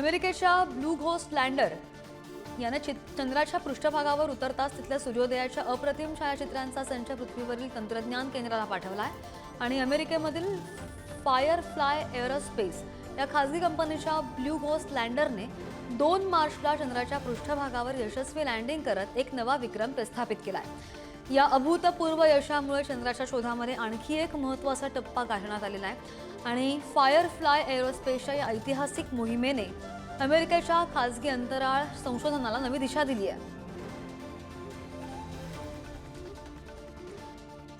अमेरिकेच्या blue ghost lander याने चंद्राच्या पृष्ठभागावर उतरताच तिथल्या सूर्योदयाच्या अप्रतिम छायाचित्रांचा संच पृथ्वीवरील तंत्रज्ञान केंद्राला पाठवलाय आणि अमेरिकेमधील फायरफ्लाय एरोस्पेस या खासगी कंपनीच्या ब्लू घोस्ट लँडरने 2 मार्चला चंद्राच्या पृष्ठभागावर यशस्वी लँडिंग करत एक नवा विक्रम प्रस्थापित केलाय। या अभूतपूर्व यशामुळे चंद्राच्या शोधामध्ये आणखी एक महत्त्वाचा टप्पा गाठण्यात आलेला आहे आणि फायरफ्लाय एरोस्पेसच्या या ऐतिहासिक मोहिमेने अमेरिकेच्या खासगी अंतराळ संशोधनाला नवी दिशा दिली आहे।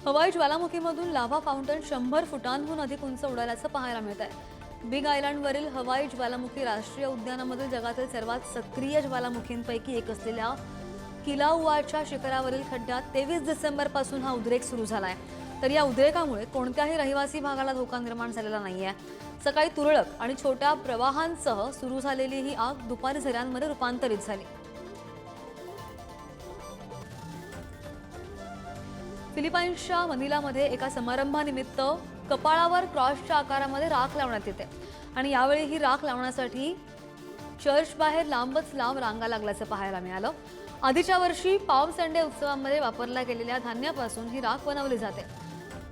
हवाई ज्वालामुखीमधून लाव्हा फाउंटन 100 फुटांहून अधिक उंच उडाल्याचं पाहायला मिळत आहे। बिग आयलँडवरील हवाई ज्वालामुखी राष्ट्रीय उद्यानामधील जगातील सर्वात सक्रिय ज्वालामुखींपैकी एक असलेल्या किलाउआच्या शिखरावरील खड्ड्यात 23 डिसेंबरपासून हा उद्रेक सुरू झालाय। तर या उद्रेकामुळे कोणत्याही रहिवासी भागाला धोका निर्माण झालेला नाहीये। सकाळी तुरळक आणि छोट्या प्रवाहांसह सुरू झालेली ही आग दुपारी झऱ्यांमध्ये रूपांतरित झाली। फिलिपाईन्सच्या मनिलामध्ये एका समारंभानिमित्त कपाळावर क्रॉसच्या आकारामध्ये राख लावण्यात येते आणि यावेळी ही राख लावण्यासाठी चर्च बाहेर लांबच लांब रांगा लागल्याचं पाहायला मिळालं। आधीच्या वर्षी पाम संडे उत्सवामध्ये वापरल्या गेलेल्या धान्यापासून ही राख बनवली जाते।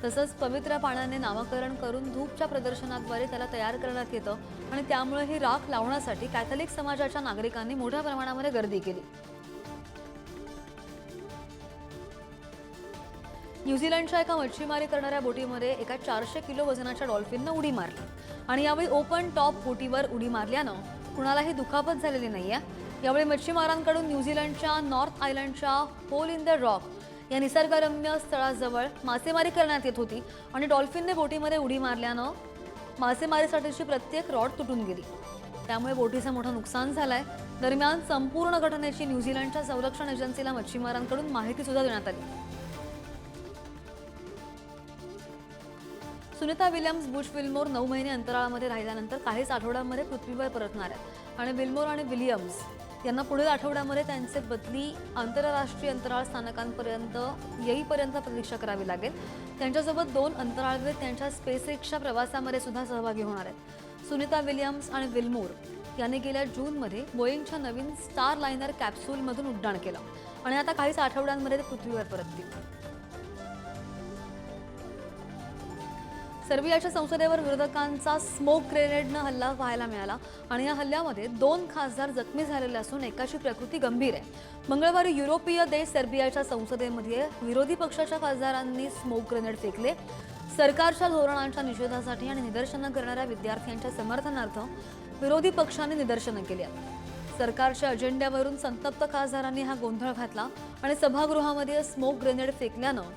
तसंच पवित्र पाण्याने नामकरण करून धूपच्या प्रदर्शनाद्वारे त्याला तयार करण्यात येतं आणि त्यामुळे ही राख लावण्यासाठी कॅथलिक समाजाच्या नागरिकांनी मोठ्या प्रमाणामध्ये गर्दी केली। न्यूझीलंडच्या एका मच्छीमारी करणाऱ्या बोटीमध्ये एका 400 किलो वजनाच्या डॉल्फिननं उडी मारली आणि यावेळी ओपन टॉप बोटीवर उडी मारल्यानं कुणालाही दुखापत झालेली नाहीये। यावेळी मच्छीमारांकडून न्यूझीलंडच्या नॉर्थ आयलंडच्या होल इन द रॉक या निसर्गरम्य स्थळाजवळ मासेमारी करण्यात येत होती आणि डॉल्फिनने बोटीमध्ये उडी मारल्यानं मासेमारीसाठीची प्रत्येक रॉड तुटून गेली। त्यामुळे बोटीचं मोठं नुकसान झालंय। दरम्यान संपूर्ण घटनेची न्यूझीलंडच्या संरक्षण एजन्सीला मच्छीमारांकडून माहिती सुद्धा देण्यात आली। सुनीता विल्यम्स बुश विल्मोर 9 महिने अंतराळामध्ये राहिल्यानंतर काहीच आठवड्यांमध्ये पृथ्वीवर परतणार आहेत आणि विल्मोर आणि विलियम्स यांना पुढील आठवड्यामध्ये त्यांचे बदली आंतरराष्ट्रीय अंतराळ स्थानकांपर्यंत येईपर्यंत प्रतीक्षा करावी लागेल। त्यांच्यासोबत 2 अंतराळवीर त्यांच्या स्पेसएक्सच्या प्रवासामध्ये सुद्धा सहभागी होणार आहेत। सुनीता विल्यम्स आणि विल्मोर यांनी गेल्या जूनमध्ये बोईंगच्या नवीन स्टार लायनर कॅप्सूलमधून उड्डाण केलं आणि आता काहीच आठवड्यांमध्ये ते पृथ्वीवर परततील। सर्बियाच्या संसदेवर विरोधकांचा स्मोक ग्रेनेडनं हल्ला पाहायला मिळाला आणि या हल्ल्यामध्ये 2 खासदार जखमी झालेले असून एकाची प्रकृती गंभीर आहे। मंगळवारी युरोपीय देश सर्बियाच्या संसदेमध्ये विरोधी पक्षाच्या खासदारांनी स्मोक ग्रेनेड फेकले। सरकारच्या धोरणांच्या निषेधासाठी आणि निदर्शनं करणाऱ्या विद्यार्थ्यांच्या समर्थनार्थ विरोधी पक्षांनी निदर्शनं केली। सरकारच्या अजेंड्यावरून संतप्त खासदारांनी हा गोंधळ घातला आणि सभागृहामध्ये स्मोक ग्रेनेड फेकल्यानं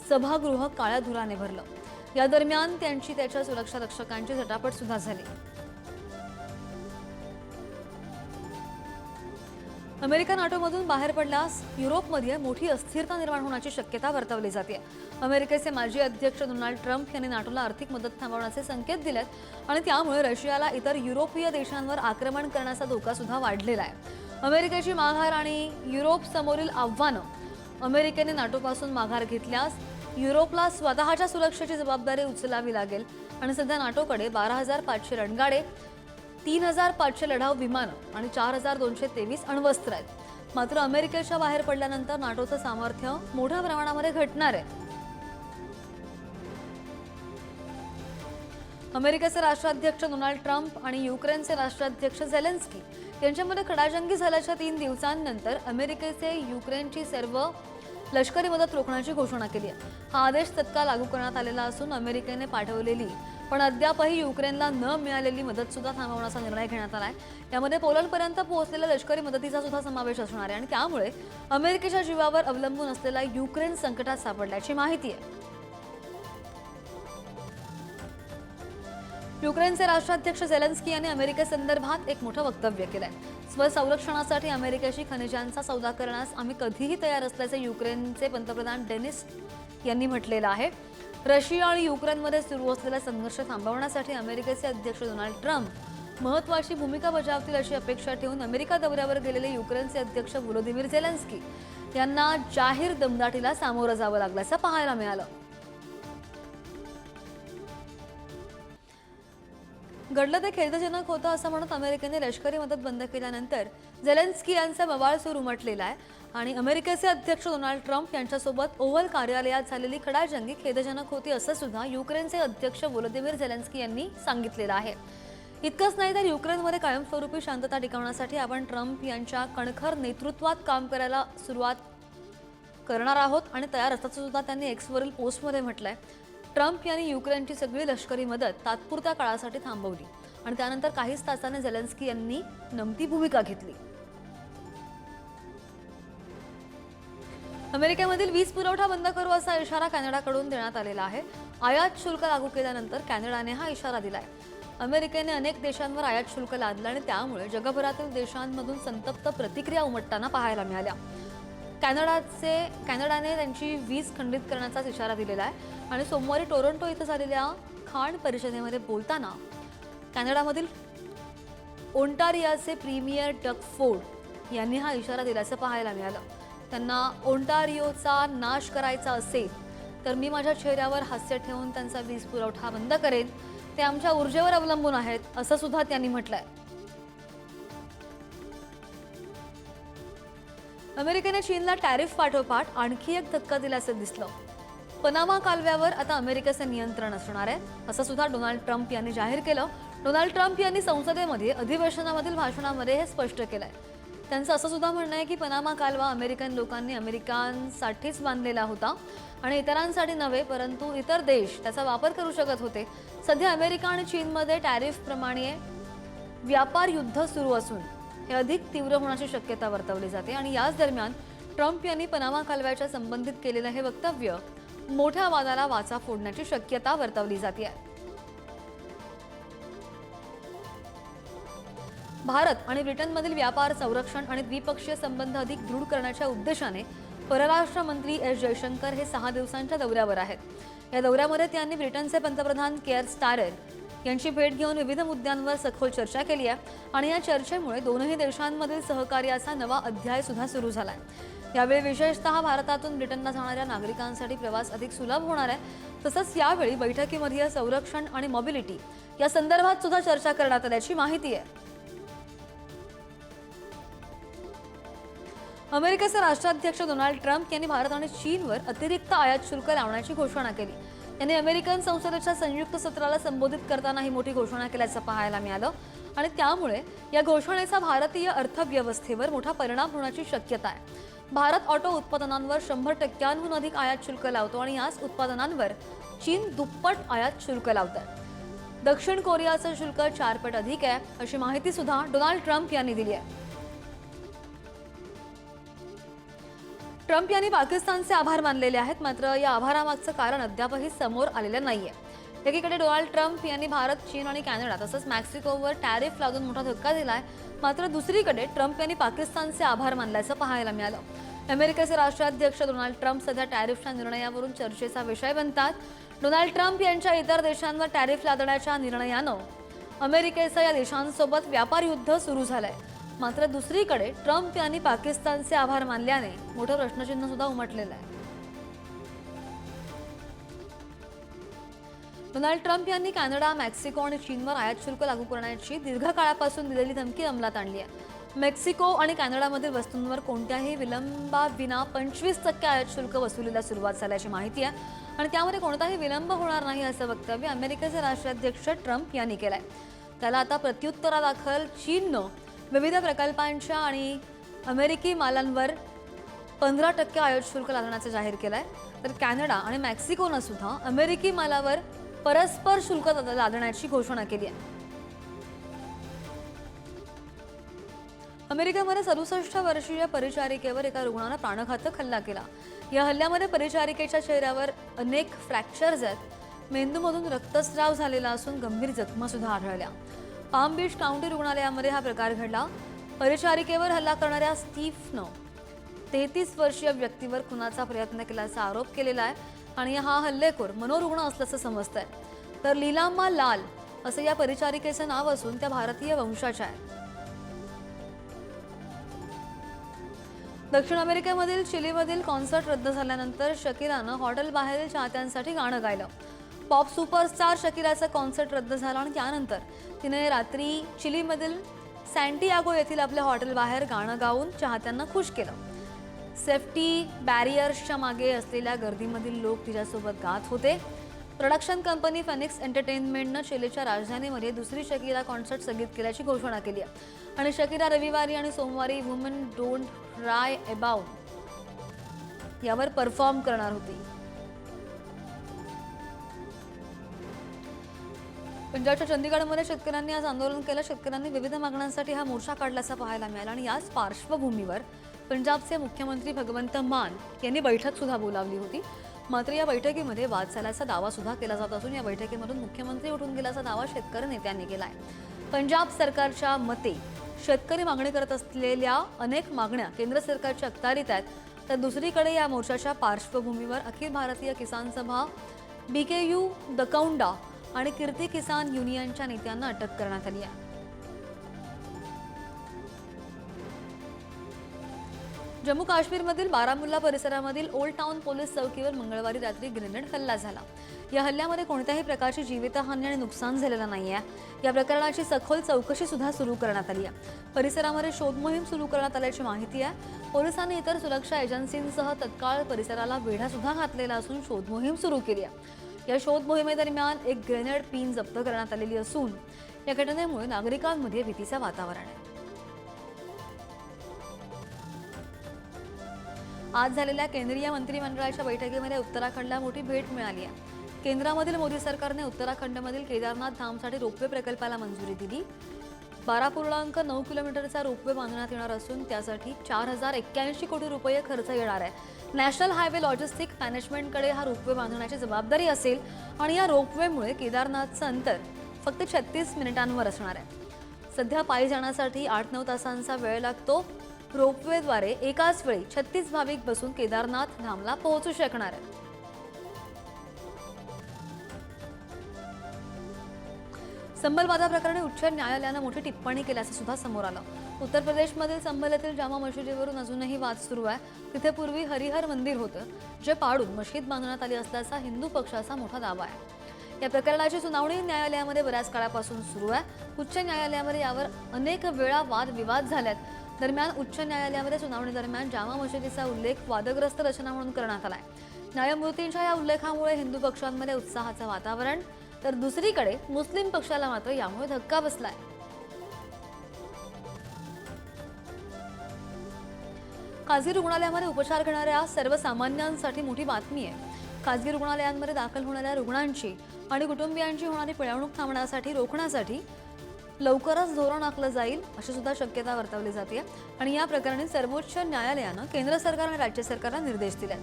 सभागृह काळ्या धुराने भरलं। या दरम्यान त्याच्या सुरक्षा रक्षकांची झटापट सुद्धा झाली। अमेरिका नाटोमधून बाहेर पडल्यास युरोपमध्ये मोठी अस्थिरता निर्माण होण्याची शक्यता वर्तवली जाते। अमेरिकेचे माजी अध्यक्ष डोनाल्ड ट्रम्प यांनी नाटोला आर्थिक मदत थांबवण्याचे संकेत दिलेत आणि त्यामुळे रशियाला इतर युरोपीय देशांवर आक्रमण करण्याचा धोका सुद्धा वाढलेला आहे। अमेरिकेची माघार आणि युरोप समोरील आव्हानं अमेरिकेने नाटोपासून माघार घेतल्यास युरोपला स्वतःच्या सुरक्षेची जबाबदारी उचलावी लागेल आणि सध्या नाटोकडे 12,500 रणगाडे, 3,500 लढाऊ विमानं आणि 4,223 अण्वस्त्र आहेत। मात्र अमेरिकेच्या बाहेर पडल्यानंतर नाटोचं सामर्थ्य मोठ्या प्रमाणामध्ये घटणार आहे। अमेरिकेचे राष्ट्राध्यक्ष डोनाल्ड ट्रम्प आणि युक्रेनचे राष्ट्राध्यक्ष झेलेन्स्की यांच्यामध्ये खडाजंगी झाल्याच्या 3 दिवसांनंतर अमेरिकेचे युक्रेनची सर्व लष्करी मदत रोखण्याची घोषणा केली आहे। हा आदेश तत्काळ लागू करण्यात आलेला असून अमेरिकेने पाठवलेली पण अद्यापही युक्रेनला न मिळालेली मदत सुद्धा थांबवण्याचा निर्णय घेण्यात आलाय। यामध्ये पोलंडपर्यंत पोहोचलेल्या लष्करी मदतीचा सुद्धा समावेश असणार आहे आणि त्यामुळे अमेरिकेच्या जीवावर अवलंबून असलेला युक्रेन संकटात सापडल्याची माहिती आहे। युक्रेनचे राष्ट्राध्यक्ष झेलेन्स्की यांनी अमेरिकेसंदर्भात एक मोठं वक्तव्य केलंय। स्वसंरक्षणासाठी अमेरिकेशी खनिजांचा सौदा करण्यास आम्ही कधीही तयार असल्याचे युक्रेनचे पंतप्रधान डेनिस यांनी म्हटलेलं आहे। रशिया आणि युक्रेनमध्ये सुरू असलेला संघर्ष थांबवण्यासाठी अमेरिकेचे अध्यक्ष डोनाल्ड ट्रम्प महत्त्वाची भूमिका बजावतील अशी अपेक्षा ठेवून अमेरिका दौऱ्यावर गेलेले युक्रेनचे अध्यक्ष व्लोदिमीर झेलेन्स्की यांना जाहीर दमदाटीला सामोरं जावं लागल्याचं पाहायला मिळालं। घडलं ते खेदजनक होतं असं म्हणत अमेरिकेने लष्करी मदत बंद केल्यानंतर झेलेन्स्की यांचा बवाल सूर उमटलेला आहे आणि अमेरिकेचे अध्यक्ष डोनाल्ड ट्रम्प यांच्यासोबत ओव्हल कार्यालयात झालेली खडाजंगी खेदजनक होती असं सुद्धा युक्रेनचे अध्यक्ष व्लोदिमीर झेलेन्स्की यांनी सांगितलेलं आहे. इतकंच नाही तर युक्रेनमध्ये कायमस्वरूपी शांतता टिकवण्यासाठी आपण ट्रम्प यांच्या कणखर नेतृत्वात काम करायला सुरुवात करणार आहोत आणि तयार असल्याचं सुद्धा त्यांनी एक्सवरील पोस्टमध्ये म्हटलंय. ट्रम्प यांनी युक्रेनची सगळी लष्करी मदत तात्पुरत्या काळासाठी थांबवली आणि त्यानंतर काहीच तासाने झेलेन्स्की यांनी नमती भूमिका घेतली. अमेरिकेमधील वीज पुरवठा बंद करू असा इशारा कॅनडाकडून देण्यात आलेला आहे. आयात शुल्क लागू केल्यानंतर कॅनडाने हा इशारा दिलाय. अमेरिकेने अनेक देशांवर आयात शुल्क लादलं आणि त्यामुळे जगभरातील देशांमधून संतप्त प्रतिक्रिया उमटताना पाहायला मिळाल्या. कॅनडाने त्यांची वीज खंडित करण्याचा इशारा दिलेला आहे आणि सोमवारी टोरंटो इथं झालेल्या खाण परिषदेमध्ये बोलताना कॅनडामधील ओंटारियाचे प्रीमियर डग फोर्ड यांनी हा इशारा दिल्याचं पाहायला मिळालं. त्यांना ओंटारियोचा नाश करायचा असेल तर मी माझ्या चेहऱ्यावर हास्य ठेवून त्यांचा वीज पुरवठा बंद करेन. ते आमच्या ऊर्जेवर अवलंबून आहेत असं सुद्धा त्यांनी म्हटलंय. अमेरिकेने चीनला टॅरिफ पाठोपाठ आणखी एक धक्का दिल्याचं दिसलं. पनामा कालव्यावर आता अमेरिकेचं नियंत्रण असणार आहे असं सुद्धा डोनाल्ड ट्रम्प यांनी जाहीर केलं. डोनाल्ड ट्रम्प यांनी संसदेमध्ये अधिवेशनामधील भाषणामध्ये हे स्पष्ट केलंय. त्यांचं असं सुद्धा म्हणणं आहे की पनामा कालवा अमेरिकन लोकांनी अमेरिकांसाठीच बांधलेला होता आणि इतरांसाठी नव्हे, परंतु इतर देश त्याचा वापर करू शकत होते. सध्या अमेरिका आणि चीनमध्ये टॅरिफ प्रमाणे व्यापार युद्ध सुरू असून हे अधिक तीव्र होण्याची शक्यता वर्तवली जाते आणि याच दरम्यान ट्रम्प यांनी पनामा कालव्याच्या संबंधित केलेलं हे वक्तव्य मोठ्या वादाला वाचा फोडण्याची शक्यता वर्तवली जाते. भारत आणि ब्रिटनमधील व्यापार, संरक्षण आणि द्विपक्षीय संबंध अधिक दृढ करण्याच्या उद्देशाने परराष्ट्र मंत्री एस जयशंकर हे 6 दिवसांच्या दौऱ्यावर आहेत. या दौऱ्यामध्ये त्यांनी ब्रिटनचे पंतप्रधान केअर स्टारर यांची भेट घेऊन विविध मुद्द्यांवर सखोल चर्चा केली आहे आणि या चर्चेमुळे दोनही देशांमधील सहकार्याचा नवा अध्याय सुद्धा सुरू झाला आहे. यावेळी विशेषतः भारतातून ब्रिटनला जाणाऱ्या नागरिकांसाठी प्रवास अधिक सुलभ होणार आहे. तसंच यावेळी बैठकीमध्ये संरक्षण आणि मोबिलिटी या संदर्भात सुद्धा चर्चा करण्यात आल्याची माहिती आहे. अमेरिकेचे राष्ट्राध्यक्ष डोनाल्ड ट्रम्प यांनी भारत आणि चीनवर अतिरिक्त आयात शुल्क लावण्याची घोषणा केली. त्यांनी अमेरिकन संसदेच्या संयुक्त सत्राला संबोधित करताना ही मोठी घोषणा केल्याचं पाहायला मिळालं आणि त्यामुळे या घोषणेचा भारतीय अर्थव्यवस्थेवर मोठा परिणाम होण्याची शक्यता आहे. भारत ऑटो उत्पादनांवर 100% अधिक आयात शुल्क लावतो आणि याच उत्पादनांवर चीन दुप्पट आयात शुल्क लावत आहे. दक्षिण कोरियाचं शुल्क 4 पट अधिक आहे अशी माहिती सुद्धा डोनाल्ड ट्रम्प यांनी दिली आहे. ट्रम्प यांनी पाकिस्तानचे आभार मानलेले आहेत, मात्र या आभारामागचं कारण अद्यापही समोर आलेलं नाहीये. एकीकडे डोनाल्ड ट्रम्प यांनी भारत, चीन आणि कॅनडा तसंच मेक्सिकोवर टॅरिफ लादून मोठा धक्का दिलाय, मात्र दुसरीकडे ट्रम्प यांनी पाकिस्तानचे आभार मानल्याचं पाहायला मिळालं. अमेरिकेचे राष्ट्राध्यक्ष डोनाल्ड ट्रम्प सध्या टॅरिफच्या निर्णयावरून चर्चेचा विषय बनतात. डोनाल्ड ट्रम्प यांच्या इतर देशांवर टॅरिफ लादण्याच्या निर्णयानं अमेरिकेचं या देशांसोबत व्यापार युद्ध सुरू झालंय. मात्र दुसरीकडे ट्रम्प यांनी पाकिस्तानचे आभार मानल्याने मोठं प्रश्नचिन्ह सुद्धा उमटलेलं आहे. डोनाल्ड ट्रम्प यांनी कॅनडा, मेक्सिको आणि चीनवर आयात शुल्क लागू करण्याची दीर्घकाळापासून दिलेली धमकी अंमलात आणली आहे. मेक्सिको आणि कॅनडामधील वस्तूंवर कोणत्याही विलंबाविना 25% आयात शुल्क वसुलीला सुरुवात झाल्याची माहिती आहे आणि त्यामध्ये कोणताही विलंब होणार नाही असं वक्तव्य अमेरिकेचे राष्ट्राध्यक्ष ट्रम्प यांनी केलंय. त्याला आता प्रत्युत्तरादाखल चीननं विविध प्रकल्पांच्या आणि अमेरिकी मालांवर 15% आयात शुल्क लादण्याचं जाहीर केलंय. तर कॅनडा आणि मेक्सिकोनं सुद्धा अमेरिकी मालावर परस्पर शुल्क लादण्याची घोषणा केली आहे. अमेरिकेमध्ये 67 वर्षीय परिचारिकेवर एका रुग्णानं प्राणघातक हल्ला केला. या हल्ल्यामध्ये परिचारिकेच्या चेहऱ्यावर अनेक फ्रॅक्चर्स आहेत. मेंदूमधून रक्तस्राव झालेला असून गंभीर जखमा सुद्धा आढळल्या. पाम बीच काउंटी रुग्णालयामध्ये हा प्रकार घडला. परिचारिकेवर हल्ला करणाऱ्या स्टीफनं 33 वर्षीय व्यक्तीवर खुनाचा प्रयत्न केल्याचा आरोप केलेला आहे आणि हा हल्लेखोर मनोरुग्ण असल्याचं समजतंय. तर लीलामा लाल असं या परिचारिकेचं नाव असून त्या भारतीय वंशाच्या आहेत. दक्षिण अमेरिकेमधील चिलीमधील कॉन्सर्ट रद्द झाल्यानंतर शकीलानं हॉटेल बाहेरील चाहत्यांसाठी गाणं गायलं. पॉप सुपरस्टार शकीराचा कॉन्सर्ट रद्द झाला आणि त्यानंतर तिने रात्री चिलीमधील सॅन्टियागो येथील आपल्या हॉटेलबाहेर गाणं गाऊन चाहत्यांना खुश केलं. सेफ्टी बॅरियर्सच्या मागे असलेल्या गर्दीमधील लोक तिच्यासोबत गात होते. प्रोडक्शन कंपनी फेनिक्स एंटरटेनमेंटनं चिलीच्या राजधानीमध्ये दुसरी शकीरा कॉन्सर्ट स्थगित केल्याची घोषणा केली आहे आणि शकीरा रविवारी आणि सोमवारी वुमन डोंट क्राय अबाउट यावर परफॉर्म करणार होती. पंजाबच्या चंदीगडमध्ये शेतकऱ्यांनी आज आंदोलन केलं. शेतकऱ्यांनी विविध मागण्यांसाठी हा मोर्चा काढल्याचं पाहायला मिळालं आणि याच पार्श्वभूमीवर पंजाबचे मुख्यमंत्री भगवंत मान यांनी बैठक सुद्धा बोलावली होती. मात्र या बैठकीमध्ये वाद झाल्याचा दावा सुद्धा केला जात असून या बैठकीमधून मुख्यमंत्री उठून गेल्याचा दावा शेतकरी नेत्यांनी केलाय. पंजाब सरकारच्या मते शेतकरी मागणी करत असलेल्या अनेक मागण्या केंद्र सरकारच्या अखत्यारीत आहेत. तर दुसरीकडे या मोर्चाच्या पार्श्वभूमीवर अखिल भारतीय किसान सभा, BKU दकौंडा आणि कीर्ती किसान युनियनच्या नेत्यांना अटक करण्यात आली आहे. जम्मू काश्मीरमधील बारामुल्ला परिसरामधील ओल्ड टाउन पोलीस चौकीवर मंगळवारी रात्री ग्रेनेड हल्ला झाला. या हल्ल्यामध्ये कोणत्याही प्रकारची जीवितहानी आणि नुकसान झालेलं नाहीये. या प्रकरणाची सखोल चौकशी सुद्धा सुरू करण्यात आली आहे. परिसरामध्ये शोध मोहीम सुरू करण्यात आल्याची माहिती आहे. पोलिसांनी इतर सुरक्षा एजन्सींसह तत्काळ परिसराला वेढा सुद्धा घातलेला असून शोध मोहीम सुरू केली आहे. या शोध मोहिमेदरम्यान एक ग्रेनेड पिन जप्त करण्यात आलेली असून या घटनेमुळे नागरिकांमध्ये भीतीचं वातावरण आहे. आज झालेल्या केंद्रीय मंत्रिमंडळाच्या बैठकीमध्ये उत्तराखंडला मोठी भेट मिळाली आहे. केंद्रामधील मोदी सरकारने उत्तराखंडमधील केदारनाथ धामसाठी रोपवे प्रकल्पाला मंजुरी दिली. 12.9 किलोमीटरचा रोपवे बांधण्यात येणार असून त्यासाठी 4081 कोटी रुपये खर्च येणार आहे. नॅशनल हायवे लॉजिस्टिक मॅनेजमेंटकडे हा रोपवे बांधण्याची जबाबदारी असेल आणि या रोपवेमुळे केदारनाथचं अंतर फक्त 36 मिनिटांवर असणार आहे. सध्या पायी जाण्यासाठी 8-9 तासांचा वेळ लागतो. रोपवेद्वारे एकाच वेळी 36 भाविक बसून केदारनाथ धामला पोहोचू शकणार आहेत. संबल वादाप्रकरणी उच्च न्यायालयानं मोठी टिप्पणी केल्याचं सुद्धा समोर आलं. उत्तर प्रदेशमधील संबल येथील जामा मशिदीवरून अजूनही वाद सुरू आहे. तिथे पूर्वी हरिहर मंदिर होतं, जे पाडून मशीद बांधण्यात आली असल्याचा हिंदू पक्षाचा मोठा दावा आहे. या प्रकरणाची सुनावणी न्यायालयामध्ये बऱ्याच काळापासून सुरू आहे. उच्च न्यायालयामध्ये यावर अनेक वेळा वादविवाद झालेत. दरम्यान उच्च न्यायालयामध्ये सुनावणी दरम्यान जामा मशिदीचा उल्लेख वादग्रस्त रचना म्हणून करण्यात आलाय. न्यायमूर्तींच्या या उल्लेखामुळे हिंदू पक्षांमध्ये उत्साहाचं वातावरण, तर दुसरीकडे मुस्लिम पक्षाला मात्र यामुळे धक्का बसलाय. खासगी रुग्णालयामध्ये उपचार घेणाऱ्या सर्वसामान्यांसाठी मोठी बातमी आहे. खासगी रुग्णालयांमध्ये दाखल होणाऱ्या रुग्णांची आणि कुटुंबियांची होणारी पिळवणूक रोखण्यासाठी लवकरच धोरण आखलं जाईल अशी सुद्धा शक्यता वर्तवली जाते आणि या प्रकरणी सर्वोच्च न्यायालयानं केंद्र सरकार आणि राज्य सरकारला निर्देश दिले.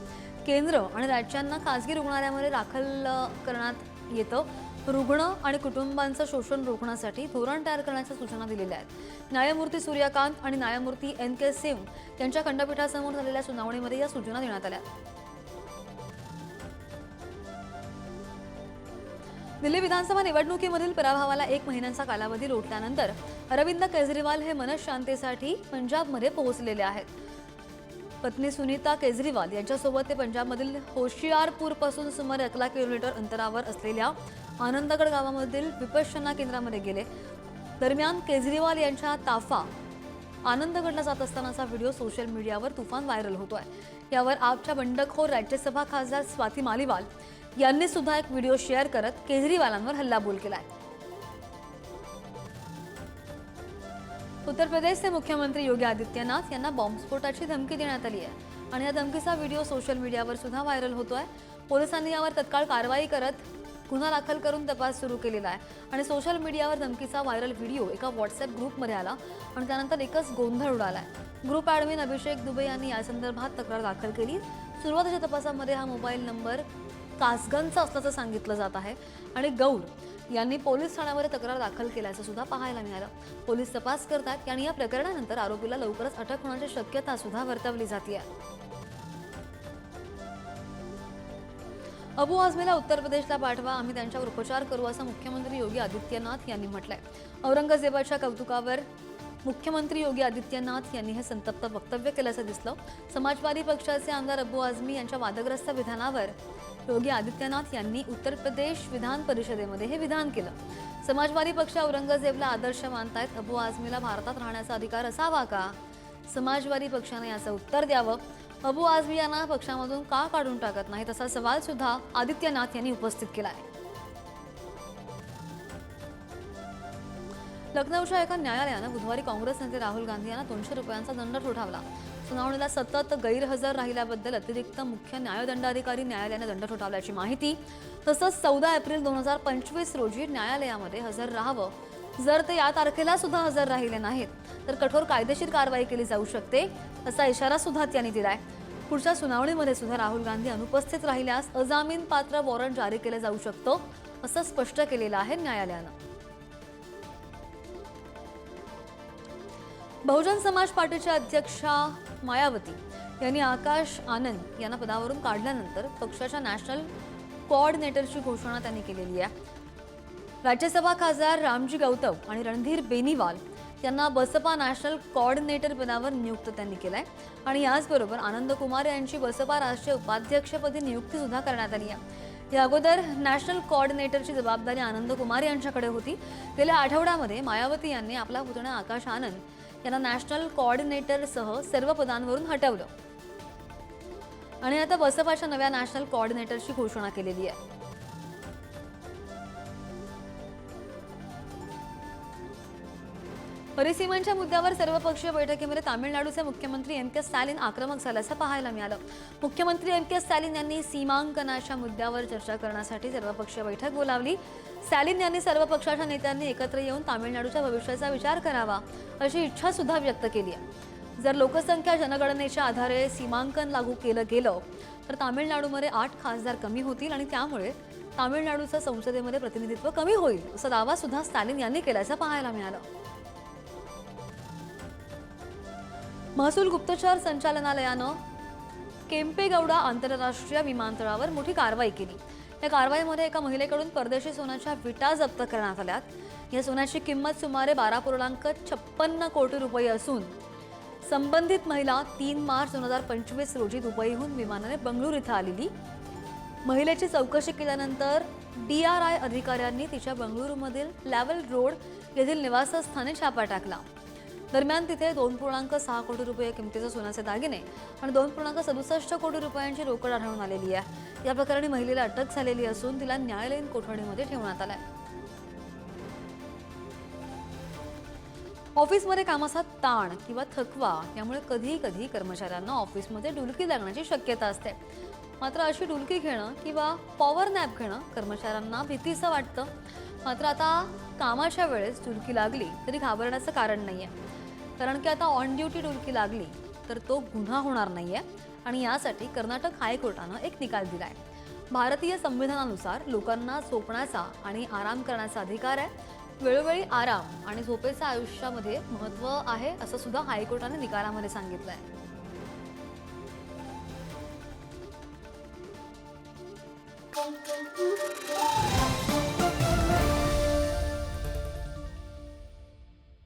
केंद्र आणि राज्यांना खासगी रुग्णालयामध्ये दाखल करण्यात येतं रुग्ण आणि कुटुंबांचं शोषण रोखण्यासाठी धोरण तयार करण्याच्या सूचना दिलेल्या आहेत. न्यायमूर्ती सूर्यकांत आणि न्यायमूर्ती NK सिंह यांच्या खंडपीठासमोर झालेल्या सुनावणीमध्ये या सूचना देण्यात आल्या. दिल्ली विधानसभा निवडणुकीमधील पराभवाला 1 महिन्यांचा कालावधी लोटल्यानंतर अरविंद केजरीवाल हे मनशांतीसाठी पंजाबमध्ये पोहोचलेले आहेत. पत्नी सुनीता केजरीवाल यांच्यासोबत ते पंजाबमधील होशियारपूरपासून सुमारे 11 किलोमीटर अंतरावर असलेल्या आनंदगड गावामधील विपश्यना केंद्रामध्ये गेले. दरम्यान केजरीवाल यांच्या ताफा आनंदगडला जात असतानाचा व्हिडिओ सोशल मीडियावर तुफान व्हायरल होतोय. यावर आपच्या बंडखोर राज्यसभा खासदार स्वाती मालिवाल यांनी सुद्धा एक व्हिडिओ शेअर करत केजरीवालांवर हल्लाबोल केलाय. उत्तर प्रदेशचे मुख्यमंत्री योगी आदित्यनाथ यांना बॉम्बस्फोटाची धमकी देण्यात आली आहे आणि या धमकीचा व्हिडिओ सोशल मीडियावर सुद्धा व्हायरल होतोय. पोलिसांनी यावर तत्काळ कारवाई करत गुन्हा दाखल करून तपास सुरू केलेला आहे आणि सोशल मीडियावर धमकीचा व्हायरल व्हिडिओ एका व्हॉट्सअप ग्रुपमध्ये आला आणि त्यानंतर एकच गोंधळ उडालाय. ग्रुप ॲडमिन अभिषेक दुबे यांनी यासंदर्भात तक्रार दाखल केली. सुरुवातीच्या तपासामध्ये हा मोबाईल नंबर कासगंजचा असल्याचं सांगितलं जात आहे आणि गौर यांनी पोलीस ठाण्यावर तक्रार दाखल केल्याचं सुद्धा पाहायला मिळालं. पोलीस तपास करतात आणि या प्रकरणानंतर आरोपीला लवकरच अटक होण्याची शक्यता सुद्धा वर्तवली जाते. अबू आझमीला उत्तर प्रदेशला पाठवा, आम्ही त्यांच्यावर उपचार करू असं मुख्यमंत्री योगी आदित्यनाथ यांनी म्हटलंय. औरंगजेबाच्या कौतुकावर मुख्यमंत्री योगी आदित्यनाथ यांनी हे संतप्त वक्तव्य केल्याचं दिसलं. समाजवादी पक्षाचे आमदार अबू आझमी यांच्या वादग्रस्त विधानावर योगी आदित्यनाथ यांनी उत्तर प्रदेश विधान परिषदेमध्ये हे विधान केलं। समाजवादी पक्ष औरंगजेबला आदर्श मानतायत। अबू आझमीला भारतात राहण्याचा अधिकार असावा का? समाजवादी पक्षाने याचं उत्तर द्यावं। अबू आझमी यांना पक्षामधून का काढून टाकत नाही, तसा सवाल सुद्धा आदित्यनाथ यांनी उपस्थित केला आहे। लखनौच्या एका न्यायालयानं बुधवारी काँग्रेस नेते राहुल गांधी यांना 200 रुपयांचा दंड ठोठावला। सुनावणीला सतत गैरहजर राहिल्याबद्दल अतिरिक्त मुख्य न्यायदंडाधिकारी न्यायालयाने दंड ठोठावल्याची माहिती। तसंच 14 एप्रिल 2025 रोजी न्यायालयामध्ये हजर राहावं। जर ते या तारखेला सुद्धा हजर राहिले नाहीत तर कठोर कायदेशीर कारवाई केली जाऊ शकते, असा इशारा सुद्धा त्यांनी दिलाय। पुढच्या सुनावणीमध्ये सुद्धा राहुल गांधी अनुपस्थित राहिल्यास अजामीन पात्र वॉरंट जारी केले जाऊ शकतो, असं स्पष्ट केलेलं आहे न्यायालयानं। बहुजन समाज पार्टीच्या अध्यक्षा मायावती यांनी आकाश आनंद यांना पदावरून काढल्यानंतर पक्षाच्या नॅशनल कोऑर्डिनेटरची घोषणा त्यांनी केलेली आहे। राज्यसभा खासदार रामजी गौतम आणि रणधीर बेनीवाल यांना बसपा नॅशनल कोऑर्डिनेटर पदावर नियुक्त त्यांनी केलंय आणि याचबरोबर आनंद कुमार यांची बसपा राष्ट्रीय उपाध्यक्षपदी नियुक्ती सुद्धा करण्यात आली आहे। या अगोदर नॅशनल कोऑर्डिनेटरची जबाबदारी आनंद कुमार यांच्याकडे होती। गेल्या आठवड्यामध्ये मायावती यांनी आपला पुतण्या आकाश आनंद यांना नॅशनल कोऑर्डिनेटरसह सर्व पदांवरून हटवलं आणि आता बसपाच्या नव्या नॅशनल कोऑर्डिनेटरची घोषणा केलेली आहे। परिसीमांच्या मुद्द्यावर सर्वपक्षीय बैठकीमध्ये तामिळनाडूचे मुख्यमंत्री एम के स्टॅलिन आक्रमक झाल्याचं पाहायला मिळालं। मुख्यमंत्री एम के स्टॅलिन यांनी सीमांकनाच्या मुद्द्यावर चर्चा करण्यासाठी सर्वपक्षीय बैठक बोलावली। स्टॅलिन यांनी सर्व पक्षाच्या नेत्यांनी एकत्र येऊन तामिळनाडूच्या भविष्याचा विचार करावा, अशी इच्छा सुद्धा व्यक्त केली आहे। जर लोकसंख्या जनगणनेच्या आधारे सीमांकन लागू केलं गेलं तर तामिळनाडूमध्ये 8 खासदार कमी होतील आणि त्यामुळे तामिळनाडूचं संसदेमध्ये प्रतिनिधित्व कमी होईल, असा दावा सुद्धा स्टॅलिन यांनी केल्याचं पाहायला मिळालं। महसूल गुप्तचर संचालनालयानं केम्पेगौडा आंतरराष्ट्रीय विमानतळावर मोठी कारवाई केली। या कारवाईमध्ये एका महिलेकडून परदेशी सोन्याच्या विटा जप्त करण्यात आल्यात। या सोन्याची किंमत सुमारे 12.56 कोटी रुपये असून संबंधित महिला 3 मार्च 2025 रोजी दुबईहून विमानाने बंगळूर इथं आलेली। महिलेची चौकशी केल्यानंतर DRI अधिकाऱ्यांनी तिच्या बंगळुरूमधील लेव्हल रोड येथील निवासस्थानी छापा टाकला। दरम्यान तिथे 2.6 कोटी रुपये किमतीचे सोन्याचे दागिने आणि 2.67 कोटी रुपयांची रोकड आढळून आलेली आहे। या प्रकरणी महिलेला अटक झालेली असून तिला न्यायालयीन कोठडीमध्ये ठेवण्यात आलंय। ऑफिसमध्ये कामाचा ताण किंवा थकवा यामुळे कधी कर्मचाऱ्यांना ऑफिसमध्ये डुलकी लागण्याची शक्यता असते। मात्र अशी डुलकी घेणं किंवा पॉवर नॅप घेणं कर्मचाऱ्यांना भीतीचं वाटतं। मात्र आता कामाच्या वेळेस डुलकी लागली तरी घाबरण्याचं कारण नाहीये, कारण की आता ऑन ड्युटी डुलकी लागली तर तो गुन्हा होणार नाहीये आणि यासाठी कर्नाटक हायकोर्टानं एक निकाल दिलाय। भारतीय संविधानानुसार लोकांना झोपण्याचा आणि आराम करण्याचा अधिकार आहे। वेळोवेळी आराम आणि झोपेचं आयुष्यामध्ये महत्त्व आहे, असं सुद्धा हायकोर्टाने निकालामध्ये सांगितलंय।